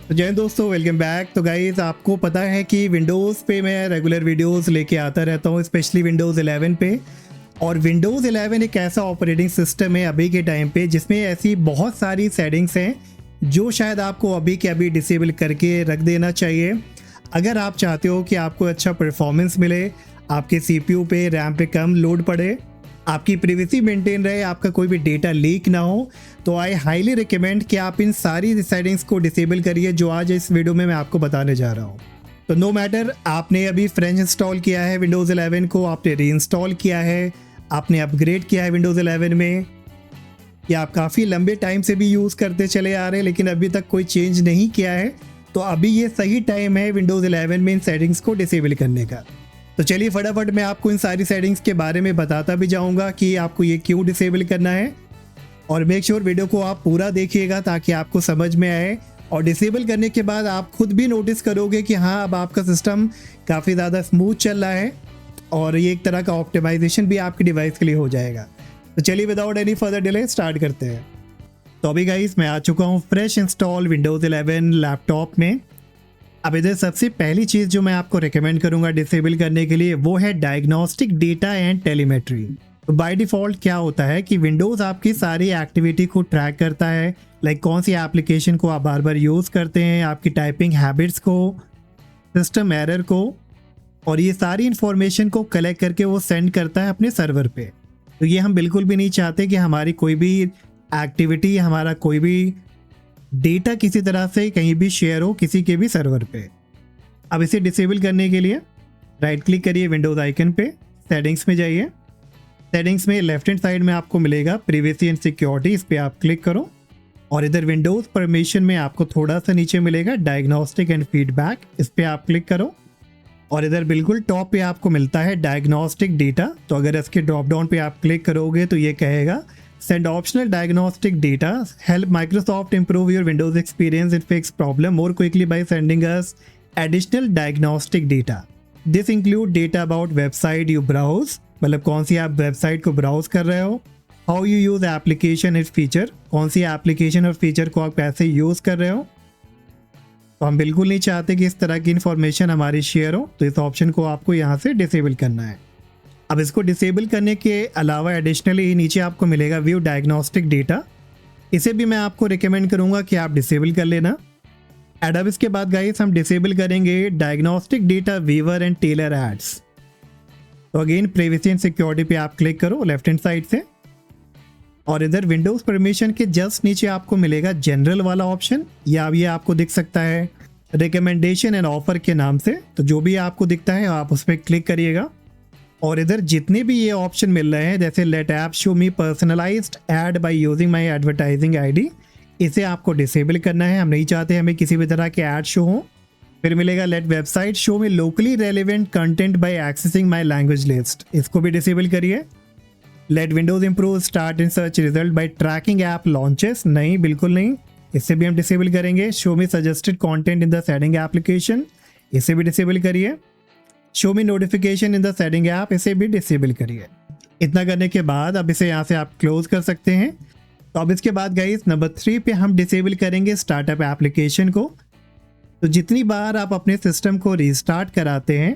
तो जय हिंद दोस्तों, वेलकम बैक। तो गाइज आपको पता है कि विंडोज़ पे मैं रेगुलर वीडियोस लेके आता रहता हूँ, स्पेशली विंडोज़ 11 पे। और विंडोज़ 11 एक ऐसा ऑपरेटिंग सिस्टम है अभी के टाइम पे जिसमें ऐसी बहुत सारी सेटिंग्स हैं जो शायद आपको अभी के अभी डिसेबल करके रख देना चाहिए अगर आप चाहते हो कि आपको अच्छा परफॉर्मेंस मिले, आपके CPU पे रैम पे कम लोड पड़े, आपकी प्राइवेसी मेंटेन रहे, आपका कोई भी डेटा लीक ना हो। तो आई हाईली रिकमेंड कि आप इन सारी सेटिंग्स को डिसेबल करिए जो आज इस वीडियो में मैं आपको बताने जा रहा हूँ। तो नो मैटर आपने अभी फ्रेश इंस्टॉल किया है विंडोज़ 11 को, आपने रीइंस्टॉल किया है, आपने अपग्रेड किया है विंडोज़ 11 में, या आप काफ़ी लंबे टाइम से भी यूज़ करते चले आ रहे हैं लेकिन अभी तक कोई चेंज नहीं किया है, तो अभी ये सही टाइम है विंडोज़ 11 में इन सेटिंग्स को डिसेबल करने का। तो चलिए फटाफट मैं आपको इन सारी सेटिंग्स के बारे में बताता भी जाऊंगा कि आपको ये क्यों डिसेबल करना है, और मेक श्योर वीडियो को आप पूरा देखिएगा ताकि आपको समझ में आए। और डिसेबल करने के बाद आप खुद भी नोटिस करोगे कि हाँ, अब आपका सिस्टम काफ़ी ज़्यादा स्मूथ चल रहा है और ये एक तरह का ऑप्टिमाइजेशन भी आपकी डिवाइस के लिए हो जाएगा। तो चलिए without any further delay start करते हैं। तो अभी गाइस मैं आ चुका हूँ फ्रेश इंस्टॉल विंडोज़ 11 लैपटॉप में। अब इधर सबसे पहली चीज़ जो मैं आपको रिकमेंड करूंगा डिसेबल करने के लिए वो है डायग्नोस्टिक डेटा एंड टेलीमेट्री। तो बाय डिफ़ॉल्ट क्या होता है कि विंडोज़ आपकी सारी एक्टिविटी को ट्रैक करता है, लाइक कौन सी एप्लीकेशन को आप बार बार यूज़ करते हैं, आपकी टाइपिंग हैबिट्स को, सिस्टम एरर को, और ये सारी इन्फॉर्मेशन को कलेक्ट करके वो सेंड करता है अपने सर्वर पे। तो ये हम बिल्कुल भी नहीं चाहते कि हमारी कोई भी एक्टिविटी, हमारा कोई भी डेटा किसी तरह से कहीं भी शेयर हो किसी के भी सर्वर पे। अब इसे डिसेबल करने के लिए राइट क्लिक करिए विंडोज़ आइकन पे, सेटिंग्स में जाइए। सेटिंग्स में लेफ्ट हैंड साइड में आपको मिलेगा प्राइवेसी एंड सिक्योरिटी, इस पर आप क्लिक करो। और इधर विंडोज़ परमिशन में आपको थोड़ा सा नीचे मिलेगा डायग्नोस्टिक एंड फीडबैक, इस पर आप क्लिक करो। और इधर बिल्कुल टॉप पे आपको मिलता है डायग्नोस्टिक डेटा। तो अगर इसके ड्रॉप डाउन पे आप क्लिक करोगे तो ये कहेगा send optional diagnostic data, help Microsoft improve your Windows experience and fix problem more quickly by sending us additional diagnostic data. This include data about website you browse, मतलब कौन सी आप website को ब्राउज कर रहे हो, how you use application and feature, कौन सी application और feature को आप कैसे यूज़ कर रहे हो। तो हम बिल्कुल नहीं चाहते कि इस तरह की इन्फॉर्मेशन हमारी शेयर हो, तो इस ऑप्शन को आपको यहाँ से डिसेबल करना है। अब इसको डिसेबल करने के अलावा एडिशनली नीचे आपको मिलेगा व्यू डायग्नोस्टिक डेटा, इसे भी मैं आपको रिकमेंड करूंगा कि आप डिसेबल कर लेना। एंड अब इसके बाद गाइस हम डिसेबल करेंगे diagnostic data viewer and tailor ads. तो अगेन प्राइवेसी एंड सिक्योरिटी पे आप क्लिक करो लेफ्ट हैंड साइड से, और इधर विंडोज़ परमिशन के जस्ट नीचे आपको मिलेगा जनरल वाला ऑप्शन, या ये आपको दिख सकता है रिकमेंडेशन एंड ऑफर के नाम से। तो जो भी आपको दिखता है आप उस पर क्लिक करिएगा। और इधर जितने भी ये ऑप्शन मिल रहे हैं जैसे let app show me personalized ad by using my advertising ID, इसे आपको डिसेबल करना है। हम नहीं चाहते हमें किसी भी तरह के ऐड शो हो। फिर मिलेगा let website show me locally relevant content by accessing my language list, इसको भी डिसेबल करिए। Let Windows improve start in search result by tracking app launches, नहीं बिल्कुल नहीं, इससे भी हम डिसेबल करेंगे। Show me suggested content in the setting application, इसे भी डिसेबल करिए। Show me notification in the setting app, इसे भी डिसेबल करिए। इतना करने के बाद अब इसे यहाँ से आप क्लोज कर सकते हैं। तो अब इसके बाद गाइस नंबर 3 पे हम डिसेबल करेंगे स्टार्टअप एप्लीकेशन को। तो जितनी बार आप अपने सिस्टम को रीस्टार्ट कराते हैं,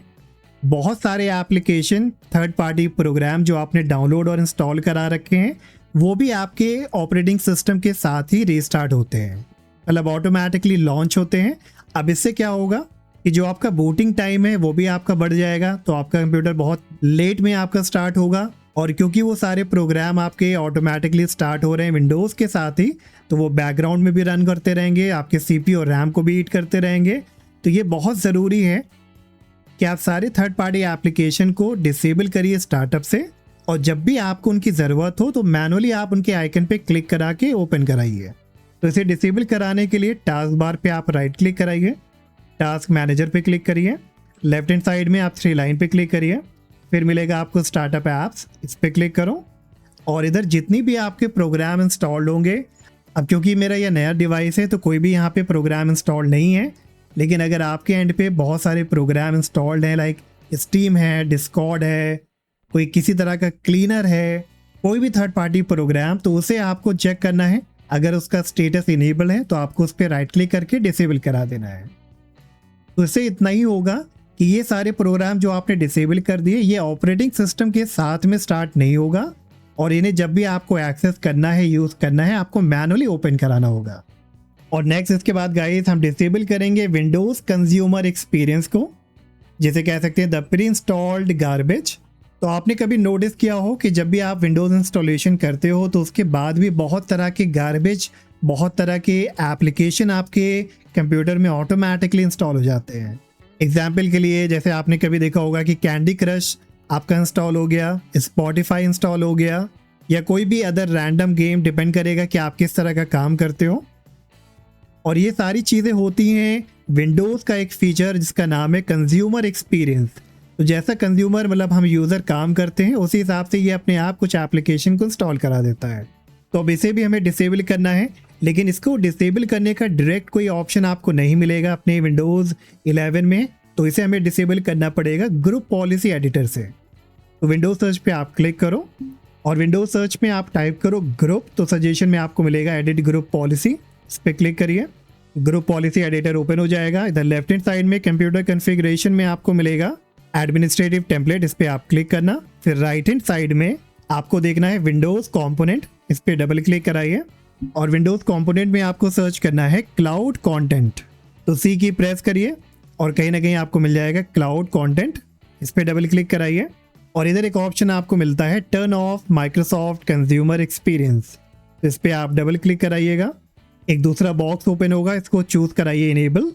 बहुत सारे एप्लीकेशन, थर्ड पार्टी प्रोग्राम जो आपने डाउनलोड और इंस्टॉल करा रखे हैं वो भी आपके ऑपरेटिंग सिस्टम के साथ ही रीस्टार्ट होते हैं, मतलब ऑटोमेटिकली लॉन्च होते हैं। अब इससे क्या होगा कि जो आपका बूटिंग टाइम है वो भी आपका बढ़ जाएगा, तो आपका कंप्यूटर बहुत लेट में आपका स्टार्ट होगा। और क्योंकि वो सारे प्रोग्राम आपके ऑटोमेटिकली स्टार्ट हो रहे हैं विंडोज़ के साथ ही, तो वो बैकग्राउंड में भी रन करते रहेंगे, आपके CPU और रैम को भी हीट करते रहेंगे। तो ये बहुत ज़रूरी है कि आप सारे थर्ड पार्टी एप्लीकेशन को डिसेबल करिए स्टार्टअप से, और जब भी आपको उनकी ज़रूरत हो तो मैनुअली आप उनके आइकन पे क्लिक करा के ओपन कराइए। तो इसे डिसेबल कराने के लिए टास्क बार पे आप राइट क्लिक कराइए, टास्क मैनेजर पे क्लिक करिए, लेफ्ट हैंड साइड में आप 3 लाइन पे क्लिक करिए, फिर मिलेगा आपको स्टार्टअप ऐप्स, इस पे क्लिक करो। और इधर जितनी भी आपके प्रोग्राम इंस्टॉल्ड होंगे, अब क्योंकि मेरा यह नया डिवाइस है तो कोई भी यहाँ पे प्रोग्राम इंस्टॉल्ड नहीं है, लेकिन अगर आपके एंड पे बहुत सारे प्रोग्राम इंस्टॉल्ड हैं, लाइक स्टीम है, डिस्कॉर्ड है, कोई किसी तरह का क्लीनर है, कोई भी थर्ड पार्टी प्रोग्राम, तो उसे आपको चेक करना है अगर उसका स्टेटस इनेबल है तो आपको उस पर राइट क्लिक करके डिसेबल करा देना है। तो इससे इतना ही होगा कि ये सारे प्रोग्राम जो आपने डिसेबल कर दिए ये ऑपरेटिंग सिस्टम के साथ में स्टार्ट नहीं होगा, और इन्हें जब भी आपको एक्सेस करना है, यूज़ करना है, आपको मैनुअली ओपन कराना होगा। और नेक्स्ट इसके बाद गाइस हम डिसेबल करेंगे विंडोज़ कंज्यूमर एक्सपीरियंस को, जिसे कह सकते हैं द प्री इंस्टॉल्ड गार्बेज। तो आपने कभी नोटिस किया हो कि जब भी आप विंडोज़ इंस्टॉलेशन करते हो तो उसके बाद भी बहुत तरह के गार्बेज, बहुत तरह के एप्लीकेशन आपके कंप्यूटर में ऑटोमेटिकली इंस्टॉल हो जाते हैं। एग्जाम्पल के लिए जैसे आपने कभी देखा होगा कि कैंडी क्रश आपका इंस्टॉल हो गया, स्पॉटिफाई इंस्टॉल हो गया, या कोई भी अदर रैंडम गेम, डिपेंड करेगा कि आप किस तरह का काम करते हो। और ये सारी चीज़ें होती हैं विंडोज़ का एक फीचर जिसका नाम है कंज्यूमर एक्सपीरियंस। तो जैसा कंज्यूमर मतलब हम यूज़र काम करते हैं, उसी हिसाब से ये अपने आप कुछ एप्लीकेशन को इंस्टॉल करा देता है। तो अब इसे भी हमें डिसेबल करना है, लेकिन इसको डिसेबल करने का डायरेक्ट कोई ऑप्शन आपको नहीं मिलेगा अपने विंडोज़ 11 में। तो इसे हमें डिसेबल करना पड़ेगा ग्रुप पॉलिसी एडिटर से। तो विंडोज सर्च पे आप क्लिक करो और विंडोज सर्च में आप टाइप करो ग्रुप, तो सजेशन में आपको मिलेगा एडिट ग्रुप पॉलिसी, इस पर क्लिक करिए। ग्रुप पॉलिसी एडिटर ओपन हो जाएगा। इधर लेफ्ट हैंड साइड में कंप्यूटर कॉन्फ़िगरेशन में आपको मिलेगा एडमिनिस्ट्रेटिव टेम्पलेट, इस पर आप क्लिक करना। फिर राइट हैंड साइड में आपको देखना है विंडोज़ कॉम्पोनेंट, इस पर डबल क्लिक कराइए और विंडोज़ कॉम्पोनेंट में आपको सर्च करना है क्लाउड कंटेंट। तो सी की प्रेस करिए और कहीं ना कहीं आपको मिल जाएगा क्लाउड कंटेंट, इस पर डबल क्लिक कराइए और इधर एक ऑप्शन आपको मिलता है turn off Microsoft consumer experience, तो इस पर आप डबल क्लिक कराइएगा। एक दूसरा बॉक्स ओपन होगा, इसको चूज़ कराइए इनेबल।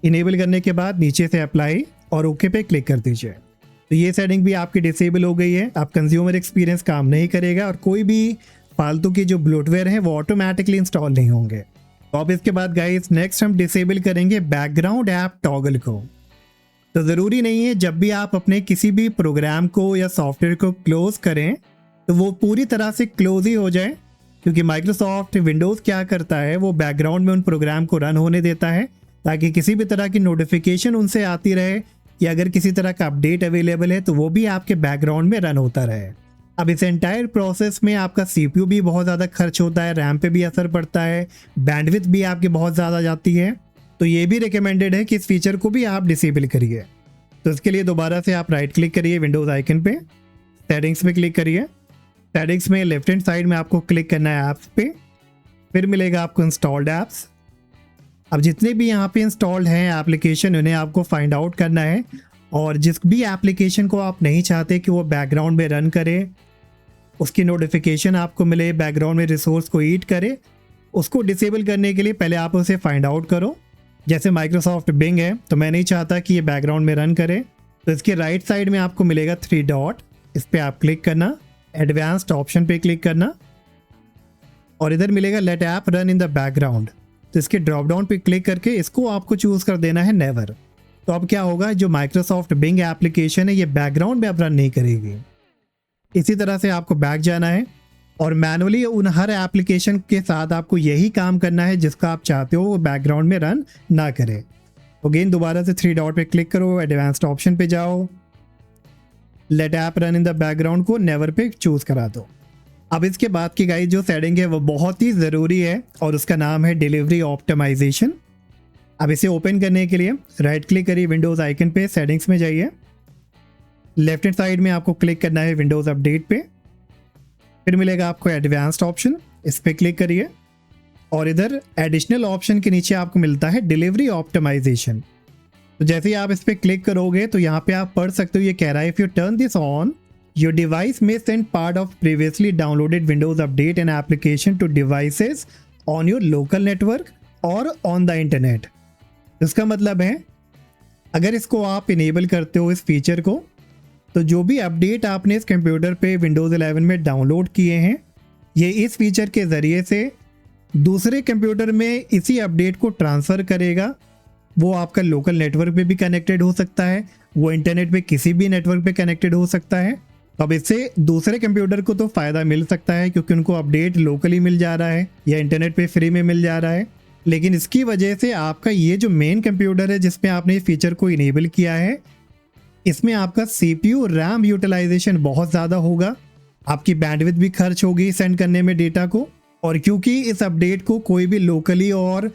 इनेबल करने के बाद नीचे से अप्लाई और ओके पे क्लिक कर दीजिए। तो ये सेटिंग भी आपकी डिसेबल हो गई है। आप कंज्यूमर एक्सपीरियंस काम नहीं करेगा और कोई भी फालतू की जो ब्लोटवेयर हैं वो ऑटोमेटिकली इंस्टॉल नहीं होंगे। तो अब इसके बाद गाइस नेक्स्ट हम डिसेबल करेंगे बैकग्राउंड ऐप टॉगल को। तो ज़रूरी नहीं है जब भी आप अपने किसी भी प्रोग्राम को या सॉफ्टवेयर को क्लोज करें तो वो पूरी तरह से क्लोज ही हो जाए, क्योंकि माइक्रोसॉफ्ट विंडोज़ क्या करता है वो बैकग्राउंड में उन प्रोग्राम को रन होने देता है ताकि किसी भी तरह की नोटिफिकेशन उनसे आती रहे, या अगर किसी तरह का अपडेट अवेलेबल है तो वो भी आपके बैकग्राउंड में रन होता रहे। अब इस एंटायर प्रोसेस में आपका CPU भी बहुत ज़्यादा खर्च होता है, रैम पे भी असर पड़ता है, बैंडविड्थ भी आपकी बहुत ज़्यादा जाती है। तो ये भी रिकमेंडेड है कि इस फीचर को भी आप डिसेबल करिए। तो इसके लिए दोबारा से आप राइट क्लिक करिए विंडोज़ आइकन पे, सेटिंग्स पे क्लिक करिए। सेटिंग्स में लेफ्ट हैंड साइड में आपको क्लिक करना है ऐप्स पे, फिर मिलेगा आपको इंस्टॉल्ड ऐप्स। अब जितने भी यहाँ पे इंस्टॉल्ड हैं एप्लीकेशन उन्हें आपको फाइंड आउट करना है, और जिस भी एप्लीकेशन को आप नहीं चाहते कि वो बैकग्राउंड में रन करे, उसकी नोटिफिकेशन आपको मिले, बैकग्राउंड में रिसोर्स को ईट करे, उसको डिसेबल करने के लिए पहले आप उसे फाइंड आउट करो। जैसे माइक्रोसॉफ्ट बिंग है तो मैं नहीं चाहता कि ये बैकग्राउंड में रन करे, तो इसके राइट साइड में आपको मिलेगा 3 डॉट, इस पर आप क्लिक करना, एडवांस्ड ऑप्शन पे क्लिक करना और इधर मिलेगा let app run in the background. तो इसके ड्रॉप डाउन पे क्लिक करके इसको आपको चूज़ कर देना है नेवर। तो अब क्या होगा, जो माइक्रोसॉफ्ट बिंग एप्लीकेशन है ये बैकग्राउंड में अब रन नहीं करेगी। इसी तरह से आपको बैक जाना है और मैनुअली उन हर एप्लीकेशन के साथ आपको यही काम करना है जिसका आप चाहते हो वो बैकग्राउंड में रन ना करे। अगेन दोबारा से 3 डॉट पे क्लिक करो, एडवांस्ड ऑप्शन पे जाओ, let app run in the background को नेवर पे चूज़ करा दो। अब इसके बाद की गाइस जो सेटिंग है वो बहुत ही ज़रूरी है और उसका नाम है डिलीवरी ऑप्टिमाइजेशन। अब इसे ओपन करने के लिए राइट क्लिक करिए विंडोज़ आइकन पे, सेटिंग्स में जाइए, लेफ्ट हैंड साइड में आपको क्लिक करना है विंडोज़ अपडेट पे, फिर मिलेगा आपको एडवांस्ड ऑप्शन, इस पर क्लिक करिए और इधर एडिशनल ऑप्शन के नीचे आपको मिलता है डिलीवरी ऑप्टिमाइजेशन। तो जैसे ही आप इस पर क्लिक करोगे तो यहाँ पे आप पढ़ सकते हो, ये कह रहा है if you turn this on your device में send part of previously downloaded Windows update and application to devices on your local network और ऑन द इंटरनेट। इसका मतलब है अगर इसको आप इनेबल करते हो इस फीचर को, तो जो भी अपडेट आपने इस कंप्यूटर पे विंडोज़ 11 में डाउनलोड किए हैं ये इस फीचर के ज़रिए से दूसरे कंप्यूटर में इसी अपडेट को ट्रांसफ़र करेगा। वो आपका लोकल नेटवर्क पे भी कनेक्टेड हो सकता है, वो इंटरनेट पे किसी भी नेटवर्क पे कनेक्टेड हो सकता है। अब इससे दूसरे कंप्यूटर को तो फ़ायदा मिल सकता है क्योंकि उनको अपडेट लोकली मिल जा रहा है या इंटरनेट पे फ्री में मिल जा रहा है, लेकिन इसकी वजह से आपका ये जो मेन कंप्यूटर है जिसमें आपने इस फीचर को इनेबल किया है, इसमें आपका CPU रैम यूटिलाइजेशन बहुत ज़्यादा होगा, आपकी बैंडविड्थ भी खर्च होगी सेंड करने में डेटा को, और क्योंकि इस अपडेट को कोई भी लोकली और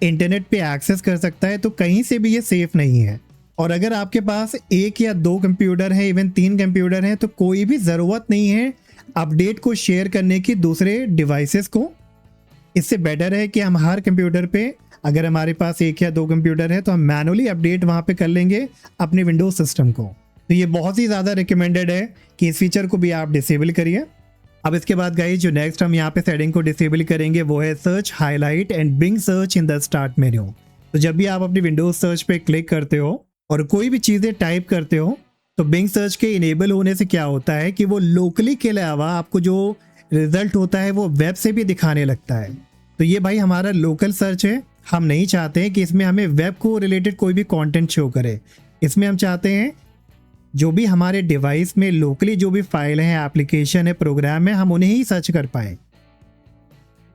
इंटरनेट पे एक्सेस कर सकता है तो कहीं से भी ये सेफ नहीं है। और अगर आपके पास 1 या 2 कंप्यूटर हैं, इवन 3 कंप्यूटर हैं, तो कोई भी ज़रूरत नहीं है अपडेट को शेयर करने की दूसरे डिवाइसेस को। इससे बेटर है कि हम हर कंप्यूटर पे, अगर हमारे पास 1 या 2 कंप्यूटर है तो हम मैनुअली अपडेट वहाँ पे कर लेंगे अपने विंडोज सिस्टम को। तो ये बहुत ही ज़्यादा रिकमेंडेड है कि इस फीचर को भी आप डिसेबल करिए। अब इसके बाद गाइस जो नेक्स्ट हम यहाँ पे सेटिंग को डिसेबल करेंगे वो है search highlight and Bing search in the start menu. तो जब भी आप अपनी विंडोज सर्च पे क्लिक करते हो और कोई भी चीज़ें टाइप करते हो तो बिंग सर्च के इनेबल होने से क्या होता है कि वो लोकली के अलावा आपको जो रिजल्ट होता है वो वेब से भी दिखाने लगता है। तो ये भाई हमारा लोकल सर्च है, हम नहीं चाहते हैं कि इसमें हमें वेब को रिलेटेड कोई भी कंटेंट शो करे। इसमें हम चाहते हैं जो भी हमारे डिवाइस में लोकली जो भी फाइल है, एप्लीकेशन है, प्रोग्राम है, हम उन्हें ही सर्च कर पाएँ।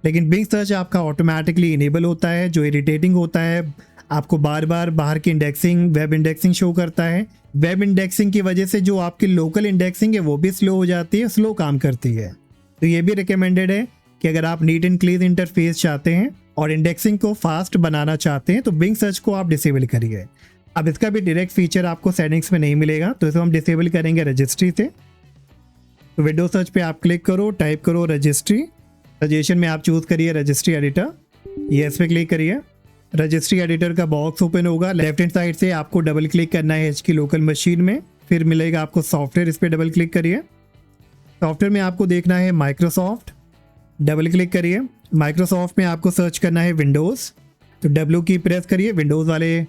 लेकिन बिंग सर्च आपका ऑटोमेटिकली इनेबल होता है, जो इरिटेटिंग होता है। आपको बार बार बाहर की इंडेक्सिंग, वेब इंडेक्सिंग शो करता है। वेब इंडेक्सिंग की वजह से जो आपकी लोकल इंडेक्सिंग है वो भी स्लो हो जाती है, स्लो काम करती है। तो ये भी रिकमेंडेड है कि अगर आप नीट एंड क्लीन इंटरफेस चाहते हैं और इंडेक्सिंग को फास्ट बनाना चाहते हैं तो बिंग सर्च को आप डिसेबल करिए। अब इसका भी डायरेक्ट फीचर आपको सेटिंग्स में नहीं मिलेगा, तो इसको हम डिसेबल करेंगे रजिस्ट्री से। तो विंडो सर्च पे आप क्लिक करो, टाइप करो रजिस्ट्री। सजेशन में आप चूज़ करिए रजिस्ट्री एडिटर, ये इस पर क्लिक करिए। रजिस्ट्री एडिटर का बॉक्स ओपन होगा। लेफ्ट हैंड साइड से आपको डबल क्लिक करना है एच की लोकल मशीन में, फिर मिलेगा आपको सॉफ्टवेयर, इस पर डबल क्लिक करिए। सॉफ्टवेयर में आपको देखना है माइक्रोसॉफ्ट, डबल क्लिक करिए। माइक्रोसॉफ्ट में आपको सर्च करना है विंडोज़, तो डब्ल्यू की प्रेस करिए, विंडोज़ वाले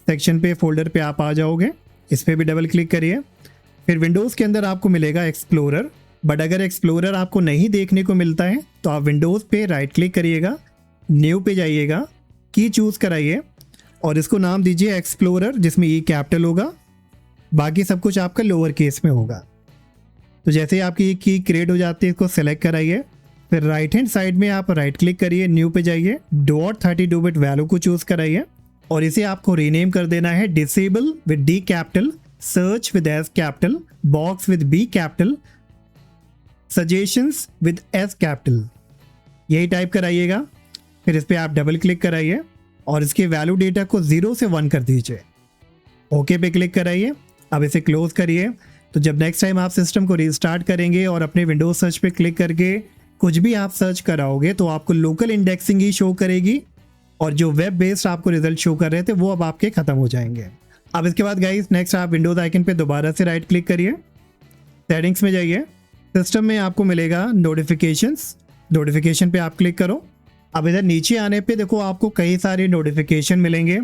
सेक्शन पे, फोल्डर पे आप आ जाओगे। इस पर भी डबल क्लिक करिए। फिर विंडोज़ के अंदर आपको मिलेगा एक्सप्लोरर, बट अगर एक्सप्लोरर आपको नहीं देखने को मिलता है तो आप विंडोज़ पे राइट क्लिक करिएगा, न्यू पे जाइएगा, की चूज़ कराइए और इसको नाम दीजिए एक्सप्लोरर, जिसमें ई कैपिटल होगा, बाकी सब कुछ आपका लोअर केस में होगा। तो जैसे ही आपकी की क्रिएट हो जाती है इसको सेलेक्ट कराइए। फिर राइट हैंड साइड में आप राइट क्लिक करिए, न्यू पे जाइए, .32 बिट वैल्यू को चूज़ कराइए और इसे आपको रीनेम कर देना है disable with D capital, search with S capital, box with B capital, suggestions with S capital, यही टाइप कराइएगा। फिर इस पर आप डबल क्लिक कराइए और इसके वैल्यू डेटा को 0 से 1 कर दीजिए। ओके पे क्लिक कराइए। अब इसे क्लोज करिए। तो जब नेक्स्ट टाइम आप सिस्टम को रीस्टार्ट करेंगे और अपने विंडोज सर्च पे क्लिक करके कुछ भी आप सर्च कराओगे तो आपको लोकल इंडेक्सिंग ही शो करेगी और जो वेब बेस्ड आपको रिजल्ट शो कर रहे थे वो अब आपके खत्म हो जाएंगे। अब इसके बाद गाइस नेक्स्ट आप विंडोज आइकन पे दोबारा से राइट क्लिक करिए, सेटिंग्स में जाइए, सिस्टम में आपको मिलेगा नोटिफिकेशंस, नोटिफिकेशन पे आप क्लिक करो। अब इधर नीचे आने पे देखो आपको कई सारे नोटिफिकेशन मिलेंगे।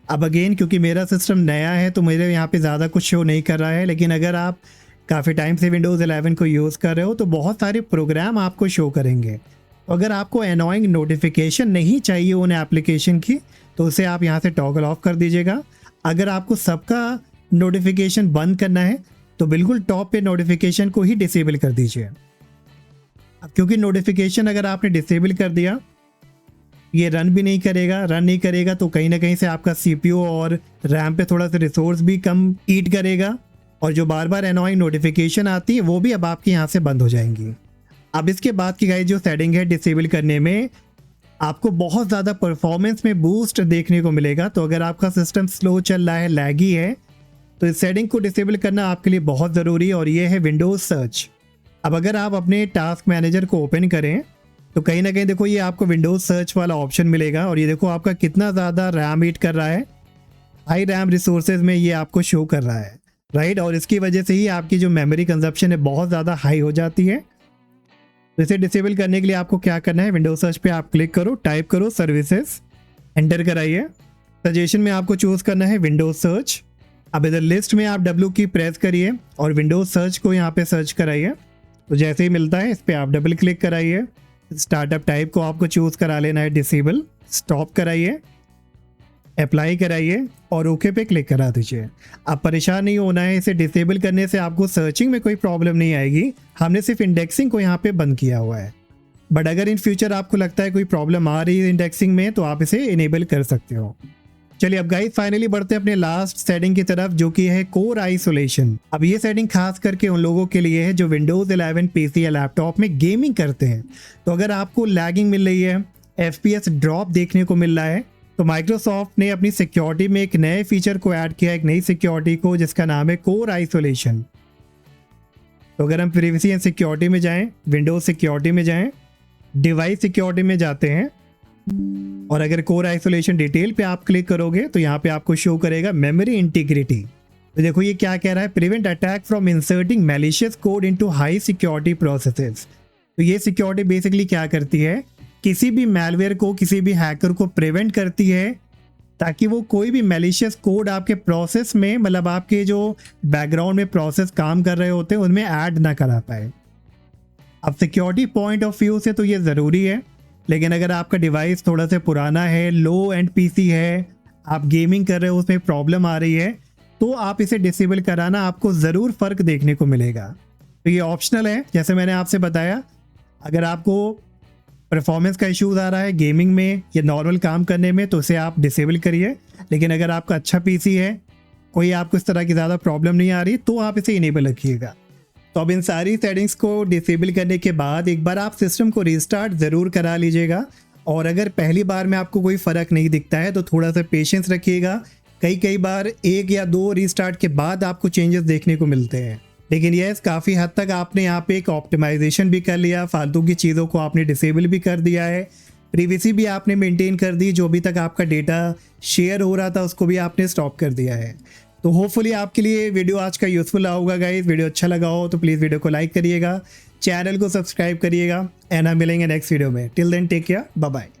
अब अगेन क्योंकि मेरा सिस्टम नया है तो मेरे यहाँ पे ज़्यादा कुछ शो नहीं कर रहा है, लेकिन अगर आप काफ़ी टाइम से विंडोज़ 11 को यूज़ कर रहे हो तो बहुत सारे प्रोग्राम आपको शो करेंगे। अगर आपको एनोइंग नोटिफिकेशन नहीं चाहिए उन एप्लीकेशन की तो उसे आप यहाँ से टॉगल ऑफ कर दीजिएगा। अगर आपको सबका नोटिफिकेशन बंद करना है तो बिल्कुल टॉप पे नोटिफिकेशन को ही डिसेबल कर दीजिए। अब क्योंकि नोटिफिकेशन अगर आपने डिसेबल कर दिया ये रन भी नहीं करेगा, रन नहीं करेगा तो कहीं ना कहीं से आपका CPU और रैम पे थोड़ा सा रिसोर्स भी कम ईट करेगा और जो बार बार एनोइंग नोटिफिकेशन आती है वो भी अब आपके यहाँ से बंद हो जाएंगी। अब इसके बाद की गाइस जो सेटिंग है डिसेबल करने में आपको बहुत ज़्यादा परफॉर्मेंस में बूस्ट देखने को मिलेगा। तो अगर आपका सिस्टम स्लो चल रहा है, लैगी है, तो इस सेटिंग को डिसेबल करना आपके लिए बहुत ज़रूरी है और ये है विंडोज़ सर्च। अब अगर आप अपने टास्क मैनेजर को ओपन करें तो कहीं ना कहीं देखो ये आपको विंडोज़ सर्च वाला ऑप्शन मिलेगा और ये देखो आपका कितना ज़्यादा रैम ईट कर रहा है, हाई रैम रिसोर्सेज में ये आपको शो कर रहा है, राइट। और इसकी वजह से ही आपकी जो मेमोरी कंजप्शन है बहुत ज़्यादा हाई हो जाती है। तो इसे डिसेबल करने के लिए आपको क्या करना है, विंडोज सर्च पे आप क्लिक करो, टाइप करो सर्विसेज, एंटर कराइए। सजेशन में आपको चूज़ करना है विंडोज सर्च। अब इधर लिस्ट में आप डब्ल्यू की प्रेस करिए और विंडोज सर्च को यहाँ पे सर्च कराइए। तो जैसे ही मिलता है इस पर आप डबल क्लिक कराइए। स्टार्टअप टाइप को आपको चूज़ करा लेना है डिसेबल, स्टॉप कराइए, अप्लाई कराइए और ओके पे क्लिक करा दीजिए। अब परेशान नहीं होना है, इसे डिसेबल करने से आपको सर्चिंग में कोई प्रॉब्लम नहीं आएगी, हमने सिर्फ इंडेक्सिंग को यहाँ पे बंद किया हुआ है। बट अगर इन फ्यूचर आपको लगता है कोई प्रॉब्लम आ रही है इंडेक्सिंग में तो आप इसे इनेबल कर सकते हो। चलिए अब गाइस फाइनली बढ़ते हैं अपने लास्ट सेटिंग की तरफ, जो कि है कोर आइसोलेशन। अब ये सेटिंग खास करके उन लोगों के लिए है जो विंडोज 11 पीसी या लैपटॉप में गेमिंग करते हैं। तो अगर आपको लैगिंग मिल रही है, FPS ड्रॉप देखने को मिल रहा है, तो माइक्रोसॉफ्ट ने अपनी सिक्योरिटी में एक नए फीचर को ऐड किया, एक नई सिक्योरिटी को, जिसका नाम है कोर आइसोलेशन। तो अगर हम प्रिवेसी एंड सिक्योरिटी में जाएं, विंडोज सिक्योरिटी में जाएं, डिवाइस सिक्योरिटी में जाते हैं, और अगर कोर आइसोलेशन डिटेल पे आप क्लिक करोगे तो यहाँ पे आपको शो करेगा मेमोरी इंटीग्रिटी। तो देखो ये क्या कह रहा है, prevent attack from inserting malicious code into high security processes. तो ये सिक्योरिटी बेसिकली क्या करती है, किसी भी मैलवेयर को, किसी भी हैकर को प्रिवेंट करती है ताकि वो कोई भी मैलिशियस कोड आपके प्रोसेस में, मतलब आपके जो बैकग्राउंड में प्रोसेस काम कर रहे होते हैं उनमें ऐड ना करा पाए। अब सिक्योरिटी पॉइंट ऑफ व्यू से तो ये ज़रूरी है, लेकिन अगर आपका डिवाइस थोड़ा सा पुराना है, लो एंड पीसी है, आप गेमिंग कर रहे हो, उसमें प्रॉब्लम आ रही है, तो आप इसे डिसेबल कराना, आपको ज़रूर फ़र्क देखने को मिलेगा। तो ये ऑप्शनल है, जैसे मैंने आपसे बताया। अगर आपको परफॉर्मेंस का इश्यूज आ रहा है गेमिंग में या नॉर्मल काम करने में, तो उसे आप डिसेबल करिए। लेकिन अगर आपका अच्छा पीसी है, कोई आपको इस तरह की ज़्यादा प्रॉब्लम नहीं आ रही, तो आप इसे इनेबल रखिएगा। तो अब इन सारी सेटिंग्स को डिसेबल करने के बाद एक बार आप सिस्टम को रीस्टार्ट ज़रूर करा लीजिएगा। और अगर पहली बार में आपको कोई फ़र्क नहीं दिखता है तो थोड़ा सा पेशेंस रखिएगा। कई बार 1 या 2 रीस्टार्ट के बाद आपको चेंजेस देखने को मिलते हैं। लेकिन यस, काफ़ी हद तक आपने यहाँ पे एक ऑप्टिमाइजेशन भी कर लिया, फालतू की चीज़ों को आपने डिसेबल भी कर दिया है, प्रिवेसी भी आपने मेंटेन कर दी, जो भी तक आपका डेटा शेयर हो रहा था उसको भी आपने स्टॉप कर दिया है। तो होपफुली आपके लिए वीडियो आज का यूज़फुल रहा होगा गाइस। वीडियो अच्छा लगा हो तो प्लीज़ वीडियो को लाइक करिएगा, चैनल को सब्सक्राइब करिएगा, एंड हम मिलेंगे नेक्स्ट वीडियो में। Till then take care, bye bye.